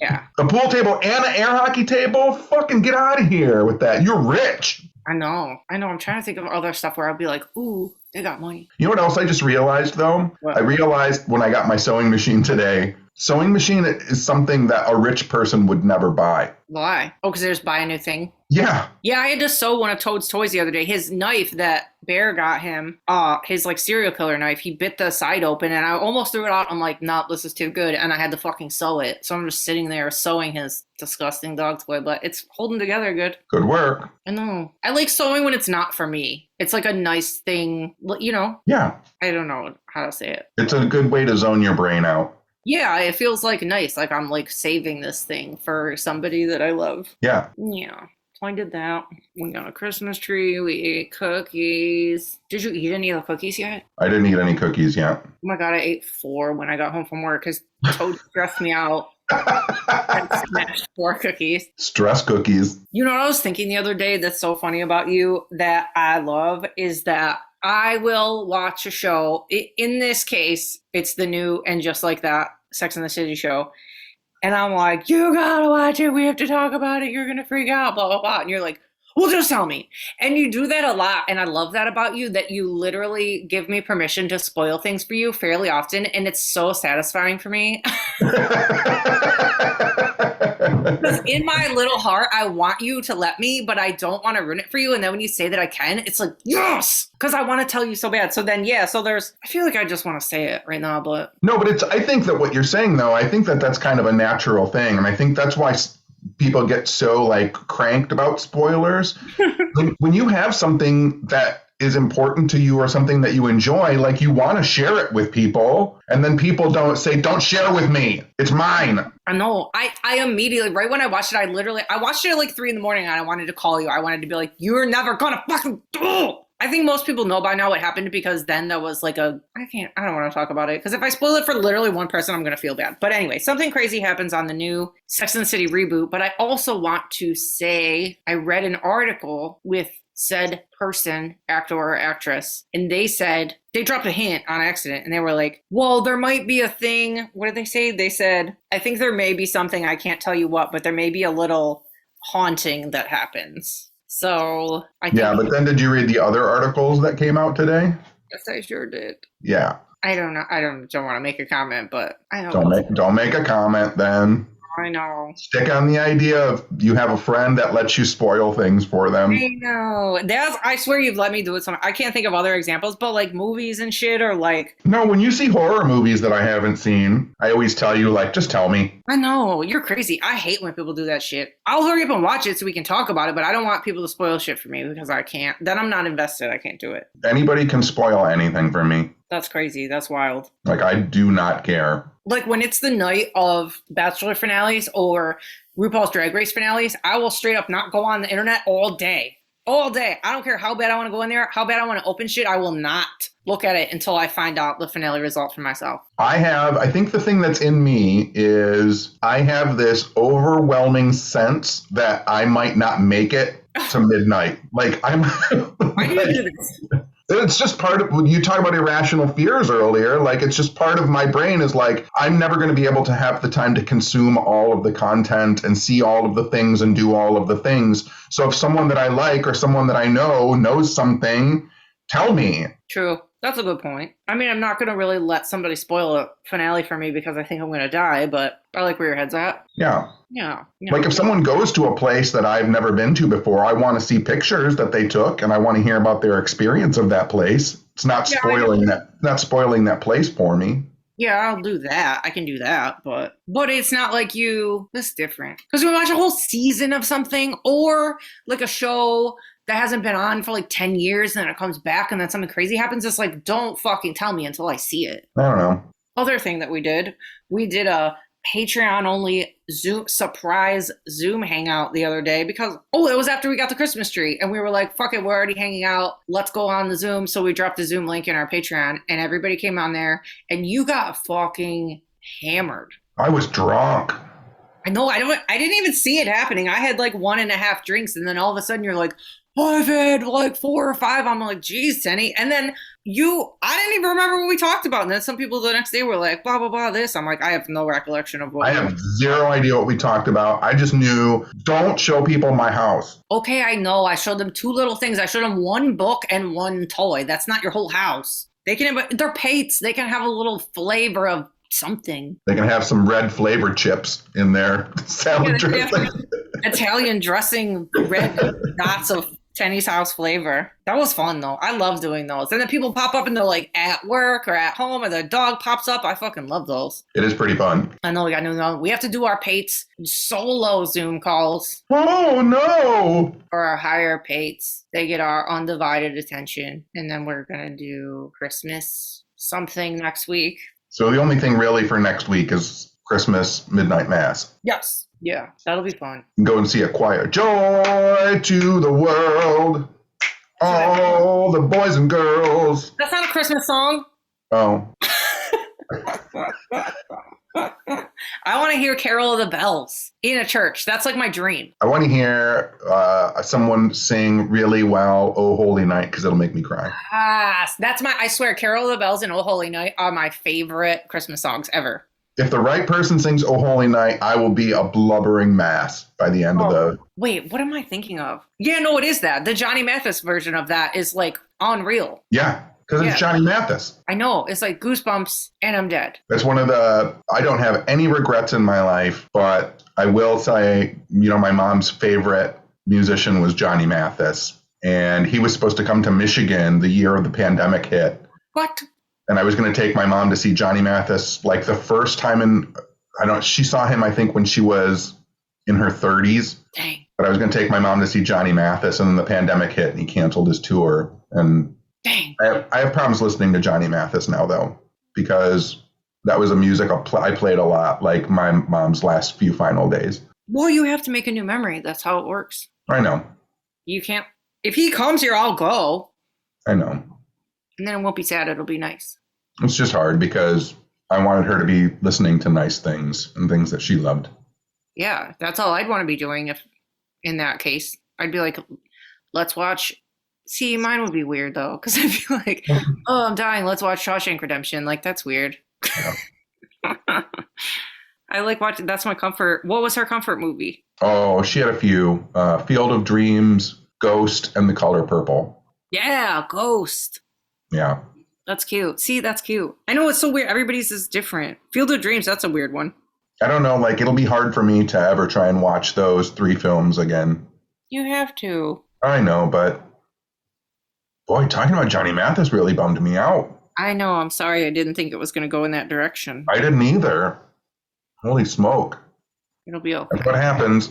yeah.
A pool table and an air hockey table? Fucking get out of here with that. You're rich.
I know. I'm trying to think of other stuff where I'll be like, ooh, they got money.
You know what else I just realized, though? What? I realized when I got my sewing machine today, sewing machine is something that a rich person would never buy.
Why? Oh, because they just buy a new thing?
Yeah.
Yeah, I had to sew one of Toad's toys the other day. His knife that Bear got him, his like serial killer knife, he bit the side open and I almost threw it out. I'm like, no, this is too good. And I had to fucking sew it. So I'm just sitting there sewing his disgusting dog toy, but it's holding together good.
Good work.
I know. I like sewing when it's not for me. It's like a nice thing, you know?
Yeah.
I don't know how to say it.
It's a good way to zone your brain out.
Yeah, it feels like nice. Like I'm like saving this thing for somebody that I love.
Yeah.
Yeah. So I did that. We got a Christmas tree. We ate cookies. Did you eat any of the cookies yet?
I didn't eat any cookies yet.
Oh my God, I ate 4 when I got home from work because Toad stressed me out. I smashed 4 cookies.
Stress cookies.
You know what I was thinking the other day that's so funny about you that I love is that I will watch a show. In this case, it's the new And Just Like That Sex and the City show. And I'm like, you gotta watch it. We have to talk about it. You're going to freak out, blah, blah, blah. And you're like, well, just tell me. And you do that a lot. And I love that about you, that you literally give me permission to spoil things for you fairly often. And it's so satisfying for me. Because in my little heart, I want you to let me, but I don't want to ruin it for you. And then when you say that I can, it's like, yes, because I want to tell you so bad. So then, yeah, so I feel like I just want to say it right now, but.
No, but I think that what you're saying, though, I think that that's kind of a natural thing. And I think that's why people get so like cranked about spoilers. when you have something that is important to you or something that you enjoy, like you want to share it with people, and then people don't share with me. It's mine.
I know. I immediately, right when I watched it, I watched it at like 3 a.m. and I wanted to call you. I wanted to be like, you're never gonna fucking do it. I think most people know by now what happened because then there was like I don't want to talk about it because if I spoil it for literally one person, I'm going to feel bad. But anyway, something crazy happens on the new Sex and the City reboot. But I also want to say I read an article with said person, actor or actress, and they said, they dropped a hint on accident and they were like, well, there might be a thing. What did they say? They said, I think there may be something, I can't tell you what, but there may be a little haunting that happens. So I think.
Yeah, but then did you read the other articles that came out today?
Yes, I sure did.
Yeah.
I don't know. I don't want to make a comment, but I know.
Don't make a comment then.
I know.
Stick on the idea of you have a friend that lets you spoil things for them.
I know. I swear you've let me do it. I can't think of other examples, but like movies and shit or like.
No, when you see horror movies that I haven't seen, I always tell you, like, just tell me.
I know. You're crazy. I hate when people do that shit. I'll hurry up and watch it so we can talk about it, but I don't want people to spoil shit for me because I can't. Then I'm not invested. I can't do it.
Anybody can spoil anything for me.
That's crazy. That's wild.
Like, I do not care.
Like, when it's the night of Bachelor finales or RuPaul's Drag Race finales, I will straight up not go on the internet all day. All day. I don't care how bad I want to go in there, how bad I want to open shit. I will not look at it until I find out the finale result for myself. I think the thing that's in me is I have this overwhelming sense that I might not make it to midnight. Like, I'm. Why do you do this?
It's just part of, you talk about irrational fears earlier, like it's just part of my brain is like, I'm never going to be able to have the time to consume all of the content and see all of the things and do all of the things. So if someone that I like or someone that I know knows something, tell me.
True. That's a good point. I mean, I'm not going to really let somebody spoil a finale for me because I think I'm going to die, but I like where your head's at.
Yeah.
Yeah.
Like if someone goes to a place that I've never been to before, I want to see pictures that they took and I want to hear about their experience of that place. It's not spoiling that place for me.
Yeah, I'll do that. I can do that, but it's not like it's different. Because we watch a whole season of something or like a show that hasn't been on for like 10 years and then it comes back and then something crazy happens. It's like, don't fucking tell me until I see it.
I don't know.
Other thing that we did a Patreon only surprise Zoom hangout the other day because, it was after we got the Christmas tree and we were like, fuck it, we're already hanging out. Let's go on the Zoom. So we dropped the Zoom link in our Patreon and everybody came on there and you got fucking hammered.
I was drunk.
I know. I didn't even see it happening. I had like 1.5 drinks and then all of a sudden you're like, I've had like 4 or 5. I'm like, geez, Tenny. And then I didn't even remember what we talked about. And then some people the next day were like, blah, blah, blah, this. I'm like, I have no recollection of what.
I have zero idea what we talked about. I just knew, don't show people my house.
Okay, I know. I showed them 2 little things. I showed them 1 book and 1 toy. That's not your whole house. They're pates. They can have a little flavor of something.
They can have some red flavored chips in their salad dressing.
Italian dressing, red dots of Tenny's house flavor. That was fun though. I love doing those. And then people pop up and they're like at work or at home or their dog pops up. I fucking love those.
It is pretty fun.
I know we have to do our pates solo Zoom calls.
Oh no.
For our higher pates. They get our undivided attention. And then we're gonna do Christmas something next week.
So the only thing really for next week is Christmas midnight mass.
Yes. Yeah, that'll be fun.
Go and see a choir. Joy to the world, all the boys and girls.
That's not a Christmas song.
Oh.
I want to hear Carol of the Bells in a church. That's like my dream.
I want to hear someone sing really well, Oh Holy Night, because it'll make me cry.
I swear, Carol of the Bells and Oh Holy Night are my favorite Christmas songs ever.
If the right person sings Oh Holy Night, I will be a blubbering mass by the end of the...
Wait, what am I thinking of? Yeah, no, it is that. The Johnny Mathis version of that is like unreal.
Yeah, because it's Johnny Mathis.
I know. It's like goosebumps and I'm dead.
That's one of I don't have any regrets in my life, but I will say, my mom's favorite musician was Johnny Mathis. And he was supposed to come to Michigan the year of the pandemic hit.
What?
And I was going to take my mom to see Johnny Mathis like the first time she saw him, I think, when she was in her 30s.
Dang.
But I was going to take my mom to see Johnny Mathis and then the pandemic hit and he canceled his tour. And
dang.
I have problems listening to Johnny Mathis now, though, because that was a music I played a lot, like my mom's last few final days.
Well, you have to make a new memory. That's how it works.
I know.
You can't. If he comes here, I'll go.
I know.
And then it won't be sad. It'll be nice.
It's just hard because I wanted her to be listening to nice things and things that she loved.
Yeah, that's all I'd want to be doing if, in that case. I'd be like, let's watch. See, mine would be weird, though, because I'd be like, oh, I'm dying. Let's watch Shawshank Redemption. Like, that's weird. Yeah. I like watching. That's my comfort. What was her comfort movie?
Oh, she had a few. Field of Dreams, Ghost, and The Color Purple.
Yeah, Ghost.
Yeah.
That's cute. See, that's cute. I know it's so weird. Everybody's is different. Field of Dreams, that's a weird one.
I don't know. Like, it'll be hard for me to ever try and watch those 3 films again.
You have to.
I know, but boy, talking about Johnny Mathis really bummed me out.
I know. I'm sorry. I didn't think it was going to go in that direction.
I didn't either. Holy smoke.
It'll be okay.
That's what happens.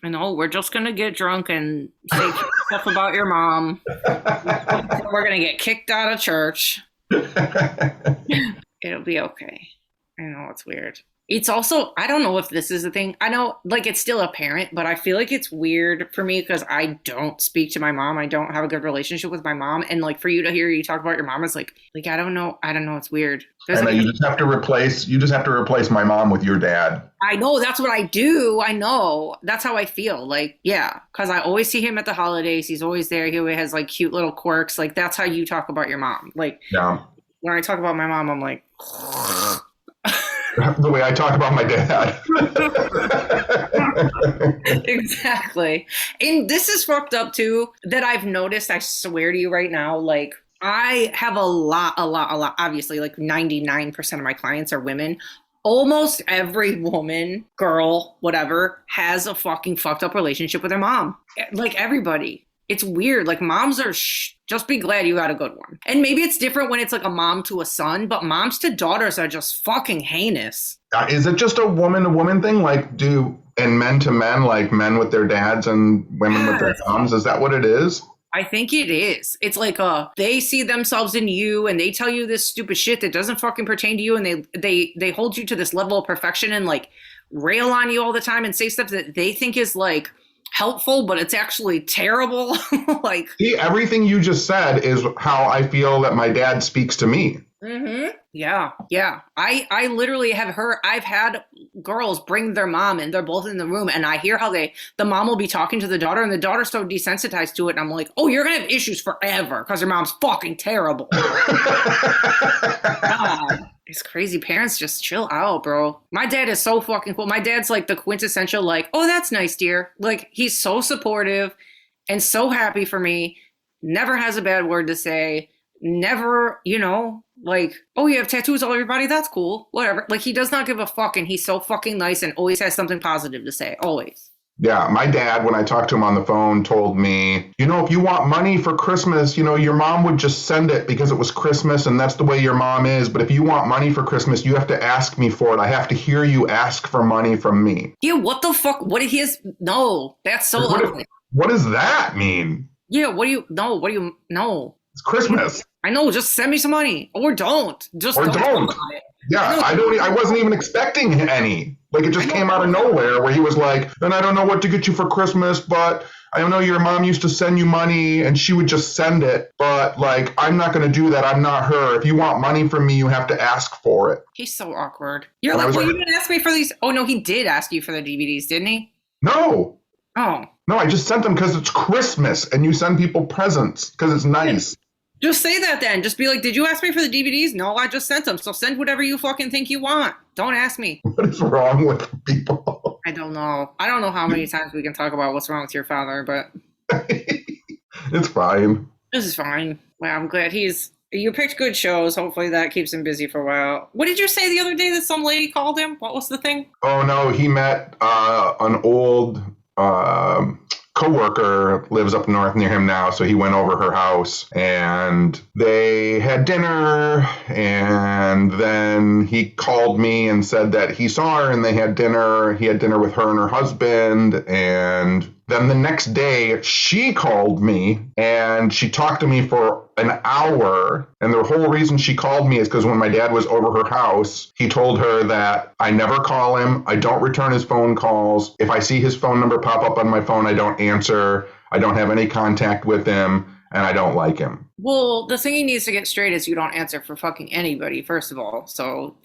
I know. We're just going to get drunk and say stuff about your mom. We're going to get kicked out of church. It'll be okay. I know it's weird. It's also, I don't know if this is a thing. I know, like, it's still a parent, but I feel like it's weird for me because I don't speak to my mom. I don't have a good relationship with my mom. And, like, for you to hear you talk about your mom is like, I don't know. I don't know. It's weird.
And then you just have to replace my mom with your dad.
I know. That's what I do. I know. That's how I feel. Like, yeah. Because I always see him at the holidays. He's always there. He always has, like, cute little quirks. Like, that's how you talk about your mom. Like,
Yeah.
when I talk about my mom, I'm like...
The way I talk about my dad.
Exactly. And this is fucked up too, that I've noticed, I swear to you right now, like I have a lot, obviously like 99% of my clients are women. Almost every woman, girl, whatever, has a fucking fucked up relationship with their mom. Like everybody. It's weird. Like moms are, just be glad you got a good one. And maybe it's different when it's like a mom to a son, but moms to daughters are just fucking heinous.
Is it just a woman to woman thing? Like and men to men, like men with their dads and women with their moms? Is that what it is?
I think it is. It's like they see themselves in you and they tell you this stupid shit that doesn't fucking pertain to you, and they hold you to this level of perfection and like rail on you all the time and say stuff that they think is like helpful, but it's actually terrible. Like,
see, everything you just said is how I feel that my dad speaks to me.
Mm-hmm. Yeah. I literally I've had girls bring their mom and they're both in the room and I hear how the mom will be talking to the daughter and the daughter's so desensitized to it. And I'm like, oh, you're going to have issues forever because your mom's fucking terrible. God. These crazy parents, just chill out, bro. My dad is so fucking cool. My dad's like the quintessential, like, oh, that's nice, dear. Like, he's so supportive and so happy for me. Never has a bad word to say. Never, like, oh, you have tattoos all over your body? That's cool. Whatever. Like, he does not give a fuck, and he's so fucking nice and always has something positive to say. Always.
Yeah, my dad, when I talked to him on the phone, told me, if you want money for Christmas, your mom would just send it because it was Christmas and that's the way your mom is. But if you want money for Christmas, you have to ask me for it. I have to hear you ask for money from me.
Yeah, what the fuck? What he is? No, that's so ugly.
What does that mean?
Yeah, no.
It's Christmas.
I know, just send me some money. Or don't.
Don't. Yeah, I wasn't even expecting any. Like, it just came out of nowhere where he was like, and I don't know what to get you for Christmas, but I know your mom used to send you money and she would just send it. But, like, I'm not going to do that. I'm not her. If you want money from me, you have to ask for it.
He's so awkward. You're like, well, you didn't ask me for these. Oh, no, he did ask you for the DVDs, didn't he?
No.
Oh.
No, I just sent them because it's Christmas and you send people presents because it's nice.
Just say that then. Just be like, did you ask me for the DVDs? No, I just sent them. So send whatever you fucking think you want. Don't ask me.
What is wrong with people?
I don't know. I don't know how many times we can talk about what's wrong with your father, but...
It's fine.
This is fine. Well, I'm glad you picked good shows. Hopefully that keeps him busy for a while. What did you say the other day that some lady called him? What was the thing?
Oh, no. He met an old... coworker lives up north near him now, so he went over her house and they had dinner, and then he called me and said that he saw her and they had dinner. He had dinner with her and her husband, and then the next day she called me and she talked to me for an hour. And the whole reason she called me is because when my dad was over her house, he told her that I never call him. I don't return his phone calls. If I see his phone number pop up on my phone, I don't answer. I don't have any contact with him, and I don't like him.
Well, the thing he needs to get straight is you don't answer for fucking anybody, first of all. So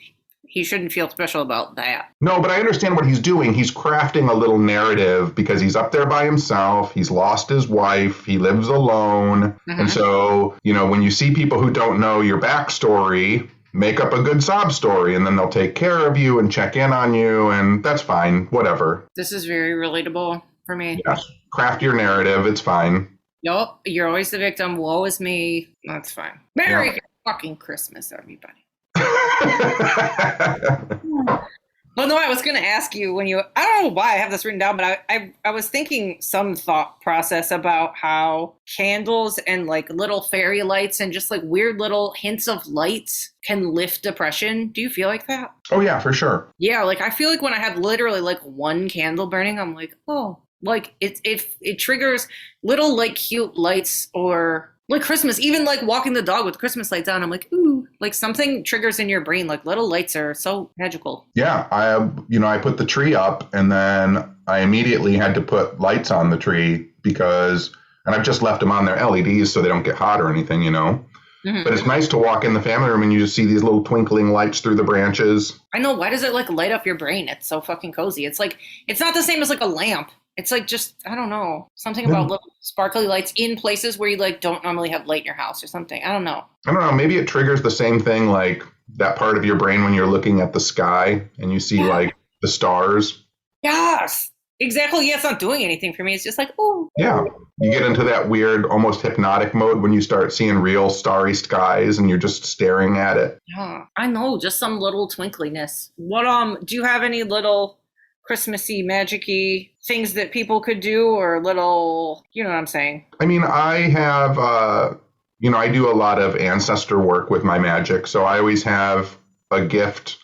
he shouldn't feel special about that.
No, but I understand what he's doing. He's crafting a little narrative because he's up there by himself. He's lost his wife. He lives alone. Mm-hmm. And so, when you see people who don't know your backstory, make up a good sob story, and then they'll take care of you and check in on you, and that's fine. Whatever.
This is very relatable for me.
Yeah. Craft your narrative. It's fine.
Nope. You're always the victim. Woe is me. That's fine. Merry fucking Christmas, everybody. Well, no, I was going to ask you I don't know why I have this written down, but I was thinking some thought process about how candles and like little fairy lights and just like weird little hints of lights can lift depression. Do you feel like that?
Oh, yeah, for sure.
Yeah, like I feel like when I have literally like one candle burning, I'm like, oh, like it triggers little like cute lights or Like Christmas, even like walking the dog with Christmas lights on, I'm like, ooh, like something triggers in your brain. Like little lights are so magical.
Yeah, I put the tree up and then I immediately had to put lights on the tree and I've just left them on their LEDs so they don't get hot or anything,
Mm-hmm.
But it's nice to walk in the family room and you just see these little twinkling lights through the branches.
I know. Why does it like light up your brain? It's so fucking cozy. It's like, it's not the same as like a lamp. It's like just, I don't know, something about little sparkly lights in places where you like don't normally have light in your house or something. I don't know.
Maybe it triggers the same thing, like that part of your brain when you're looking at the sky and you see like the stars.
Yes, exactly. Yeah, it's not doing anything for me. It's just like, oh.
Yeah. You get into that weird, almost hypnotic mode when you start seeing real starry skies and you're just staring at it.
Yeah, I know. Just some little twinkliness. What, do you have any little Christmassy, magic-y things that people could do or little, you know what I'm saying?
I mean, I have, I do a lot of ancestor work with my magic. So I always have a gift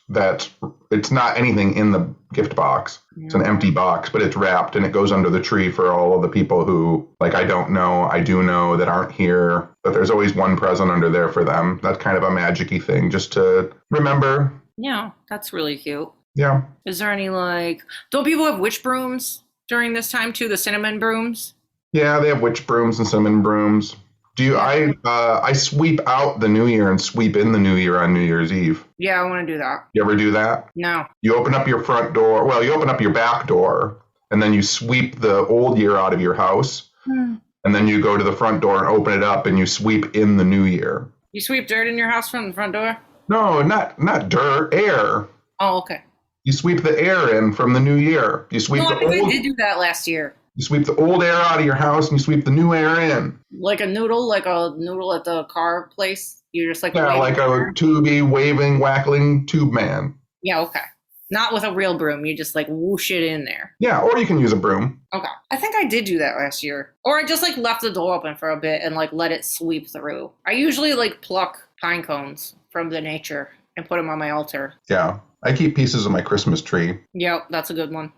it's not anything in the gift box. Yeah. It's an empty box, but it's wrapped and it goes under the tree for all of the people who, like, I don't know, I do know that aren't here, but there's always one present under there for them. That's kind of a magic-y thing just to remember.
Yeah, that's really cute.
Yeah.
Is there any don't people have witch brooms during this time too? The cinnamon brooms?
Yeah, they have witch brooms and cinnamon brooms. I sweep out the new year and sweep in the new year on New Year's Eve.
Yeah, I want to do that.
You ever do that?
No.
You open up your front door. Well, you open up your back door and then you sweep the old year out of your house. And then you go to the front door and open it up and you sweep in the new year.
You sweep dirt in your house from the front door?
No, not dirt, air.
Oh, okay.
You sweep the air in from the new year. You sweep
I did do that last year.
You sweep the old air out of your house and you sweep the new air in.
Like a noodle at the car place? You're just like...
Yeah, like a tubey, waving, wackling tube man.
Yeah, okay. Not with a real broom. You just like whoosh it in there.
Yeah, or you can use a broom.
Okay. I think I did do that last year. Or I just like left the door open for a bit and like let it sweep through. I usually like pluck pine cones from the nature and put them on my altar.
Yeah. I keep pieces of my Christmas tree.
Yep, that's a good one.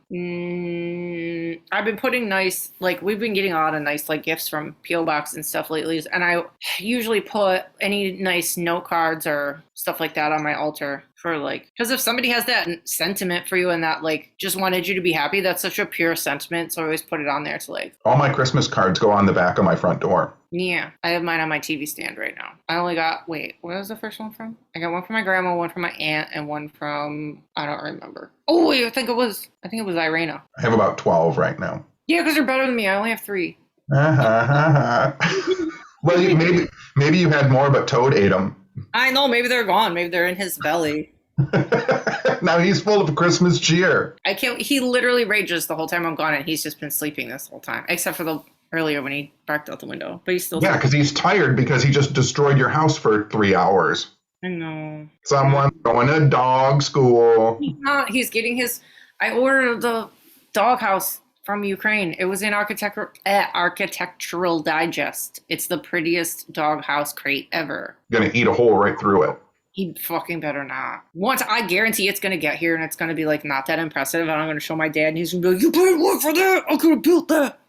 I've been putting we've been getting a lot of nice gifts from P.O. Box and stuff lately. And I usually put any nice note cards or stuff like that on my altar for because if somebody has that sentiment for you and that just wanted you to be happy, that's such a pure sentiment. So I always put it on there to
all my Christmas cards go on the back of my front door.
Yeah, I have mine on my TV stand right now. I only got, where was the first one from? I got one from my grandma, one from my aunt, and one from, I don't remember. Oh, wait, I think it was Irena.
I have about 12 right now.
Yeah, because they're better than me. I only have 3.
Well, maybe you had more, but Toad ate them.
I know, maybe they're gone. Maybe they're in his belly.
Now he's full of Christmas cheer.
He literally rages the whole time I'm gone, and he's just been sleeping this whole time, except for earlier when he barked out the window, but he's still... Yeah,
because he's tired because he just destroyed your house for 3 hours.
I know.
Someone going to dog school.
He's getting his... I ordered the dog house from Ukraine. It was in Architectural Digest. It's the prettiest dog house crate ever.
You're going to eat a hole right through it.
He fucking better not. Once, I guarantee it's going to get here and it's going to be not that impressive, and I'm going to show my dad and he's going to be like, you paid what for that? I could have built that.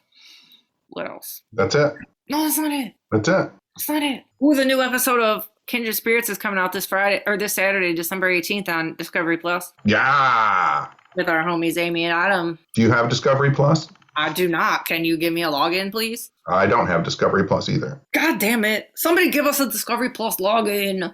What else?
That's it.
No, that's not it.
That's it.
That's not it. Ooh, the new episode of Kindred Spirits is coming out this Saturday, December 18th on Discovery Plus.
Yeah.
With our homies Amy and Adam.
Do you have Discovery Plus?
I do not. Can you give me a login, please?
I don't have Discovery Plus either.
God damn it. Somebody give us a Discovery Plus login.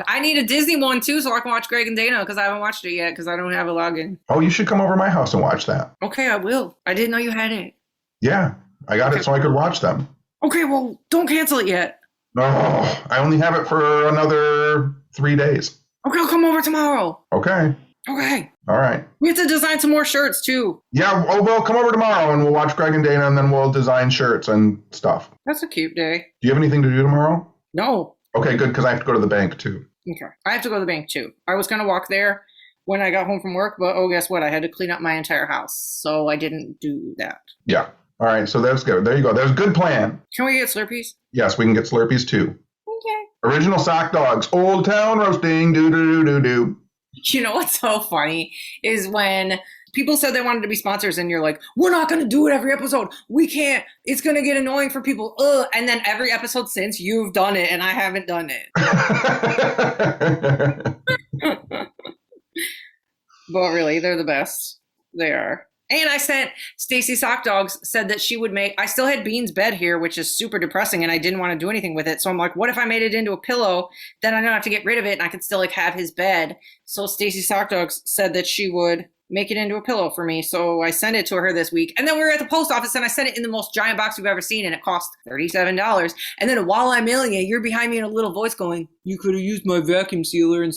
I need a Disney one too so I can watch Greg and Dana because I haven't watched it yet because I don't have a login.
Oh, you should come over to my house and watch that.
Okay, I will. I didn't know you had it.
Yeah, I got it so I could watch them.
Okay, well, don't cancel it yet.
Oh, I only have it for another 3 days.
Okay, I'll come over tomorrow.
Okay.
Okay.
All right.
We have to design some more shirts too.
Yeah, well, come over tomorrow and we'll watch Greg and Dana and then we'll design shirts and stuff.
That's a cute day.
Do you have anything to do tomorrow?
No.
Okay, good, because I have to go to the bank too.
Okay. I have to go to the bank too. I was going to walk there when I got home from work, but guess what? I had to clean up my entire house, so I didn't do that.
Yeah. All right, so that's good. There you go. There's a good plan.
Can we get Slurpees?
Yes, we can get Slurpees too.
Okay.
Original Sock Dogs, Old Town Roasting, do-do-do-do-do.
You know what's so funny is when people said they wanted to be sponsors, and you're like, we're not going to do it every episode. We can't. It's going to get annoying for people. Ugh. And then every episode since, you've done it, and I haven't done it. But really, they're the best. They are. And I sent Stacy Sock Dogs said that she would make. I still had Bean's bed here, which is super depressing, and I didn't want to do anything with it. So I'm like, what if I made it into a pillow? Then I don't have to get rid of it, and I could still like have his bed. So Stacy Sock Dogs said that she would make it into a pillow for me. So I sent it to her this week. And then we were at the post office, and I sent it in the most giant box we've ever seen, and it cost $37. And then while I'm mailing it, you're behind me in a little voice going, you could have used my vacuum sealer and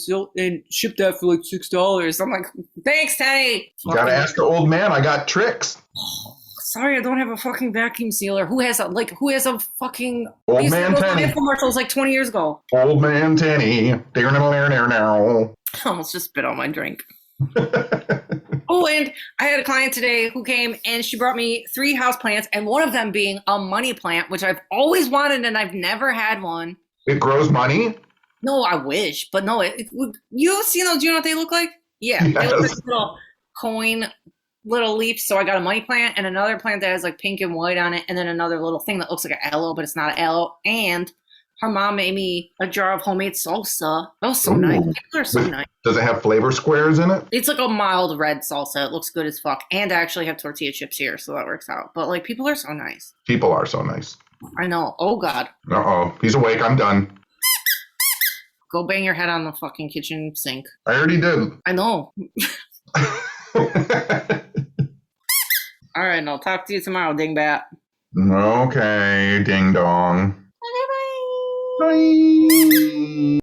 shipped that for like $6. I'm like, thanks, Teddy.
You gotta ask the old man. I got tricks.
Sorry, I don't have a fucking vacuum sealer. Who has a fucking
old man Tenny
infomercials like 20 years ago?
Old man Tenny.
I almost just spit on my drink. Oh, and I had a client today who came and she brought me 3 houseplants, and one of them being a money plant, which I've always wanted and I've never had one.
It grows money?
No, I wish, but no. You've seen those? Do you know what they look like? Yeah,
yes.
They look like little coin, little leaves. So I got a money plant and another plant that has like pink and white on it, and then another little thing that looks like an aloe, but it's not an aloe. And her mom made me a jar of homemade salsa. That was so nice. People are so nice.
Does it have flavor squares in it?
It's like a mild red salsa. It looks good as fuck. And I actually have tortilla chips here, so that works out. But like, people are so nice.
People are so nice. I
know. Oh, God.
Uh-oh. He's awake. I'm done.
Go bang your head on the fucking kitchen sink.
I already did.
I know. All right, and I'll talk to you tomorrow, dingbat.
Okay, ding dong. Bye.